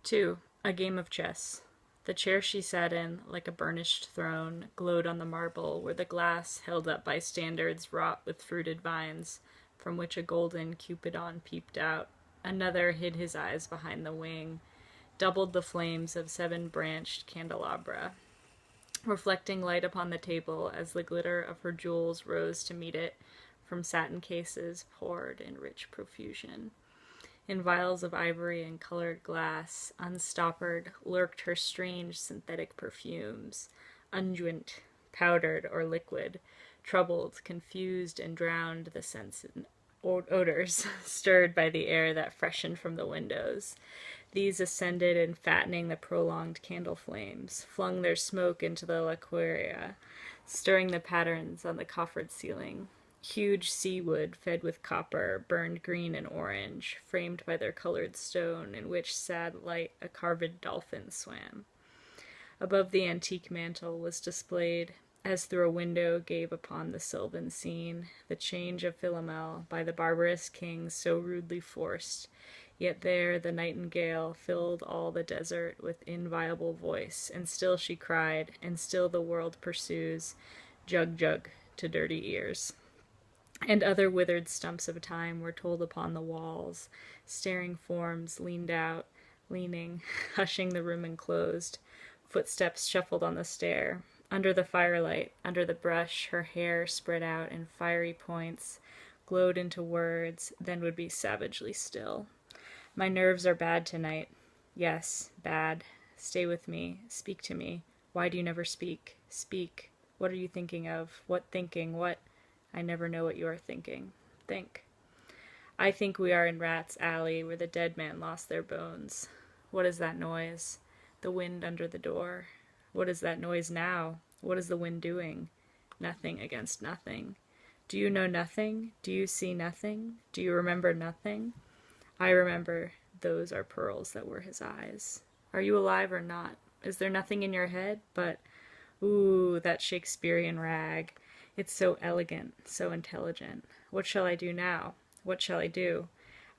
2. A game of chess. The chair she sat in, like a burnished throne, glowed on the marble, where the glass, held up by standards wrought with fruited vines, from which a golden Cupidon peeped out. Another hid his eyes behind the wing, doubled the flames of 7-branched candelabra, reflecting light upon the table as the glitter of her jewels rose to meet it from satin cases poured in rich profusion. In vials of ivory and colored glass, unstoppered, lurked her strange synthetic perfumes, unguent, powdered, or liquid, troubled, confused, and drowned the scents and odors stirred by the air that freshened from the windows. These ascended and, fattening the prolonged candle flames, flung their smoke into the laqueria, stirring the patterns on the coffered ceiling. Huge seawood, fed with copper, burned green and orange, framed by their colored stone, in which sad light a carved dolphin swam. Above the antique mantel was displayed, as through a window gave upon the sylvan scene, the change of Philomel by the barbarous king so rudely forced, yet there the nightingale filled all the desert with inviolable voice, and still she cried, and still the world pursues, jug jug to dirty ears. And other withered stumps of time were told upon the walls. Staring forms leaned out, leaning, hushing the room enclosed. Footsteps shuffled on the stair. Under the firelight, under the brush, her hair spread out in fiery points, glowed into words, then would be savagely still. My nerves are bad tonight. Yes, bad. Stay with me. Speak to me. Why do you never speak? Speak. What are you thinking of? What thinking? What? I never know what you are thinking. Think. I think we are in Rat's Alley, where the dead man lost their bones. What is that noise? The wind under the door. What is that noise now? What is the wind doing? Nothing against nothing. Do you know nothing? Do you see nothing? Do you remember nothing? I remember. Those are pearls that were his eyes. Are you alive or not? Is there nothing in your head? But, ooh, that Shakespearean rag. It's so elegant, so intelligent. What shall I do now? What shall I do?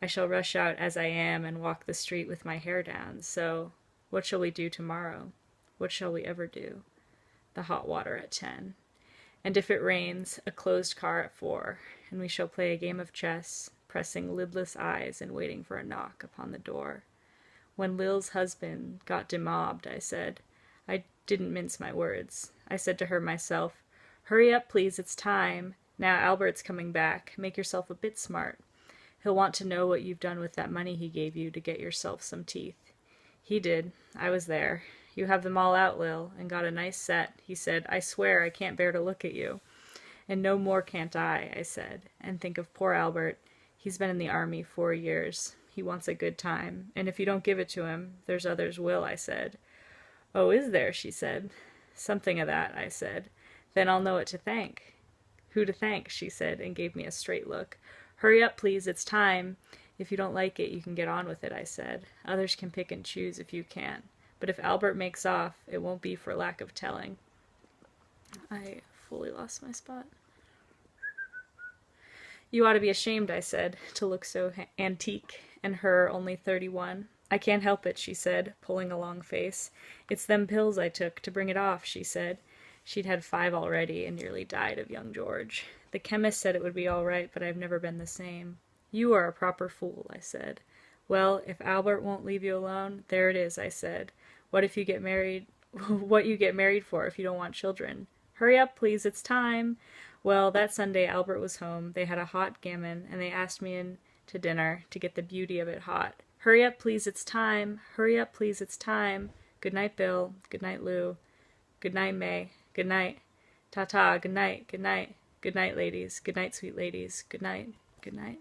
I shall rush out as I am and walk the street with my hair down. So, what shall we do tomorrow? What shall we ever do? The hot water at 10. And if it rains, a closed car at 4, and we shall play a game of chess, pressing lidless eyes and waiting for a knock upon the door. When Lil's husband got demobbed, I said, I didn't mince my words. I said to her myself, hurry up, please, it's time. Now Albert's coming back. Make yourself a bit smart. He'll want to know what you've done with that money he gave you to get yourself some teeth. He did. I was there. You have them all out, Lil, and got a nice set. He said, I swear I can't bear to look at you. And no more can't I said. And think of poor Albert. He's been in the army 4 years. He wants a good time. And if you don't give it to him, there's others will, I said. Oh, is there, she said. Something of that, I said. Then I'll know what to thank. Who to thank, she said, and gave me a straight look. Hurry up, please, it's time. If you don't like it, you can get on with it, I said. Others can pick and choose if you can't. But if Albert makes off, it won't be for lack of telling. I fully lost my spot. You ought to be ashamed, I said, to look so antique, and her only 31. I can't help it, she said, pulling a long face. It's them pills I took to bring it off, she said. She'd had 5 already and nearly died of young George. The chemist said it would be all right, but I've never been the same. You are a proper fool, I said. Well, if Albert won't leave you alone, there it is, I said. What if you get married? What you get married for if you don't want children? Hurry up, please, it's time. Well, that Sunday Albert was home. They had a hot gammon, and they asked me in to dinner to get the beauty of it hot. Hurry up, please, it's time. Hurry up, please, it's time. Good night, Bill. Good night, Lou. Good night, May. Good night. Ta-ta, good night, good night. Good night, ladies. Good night, sweet ladies. Good night. Good night.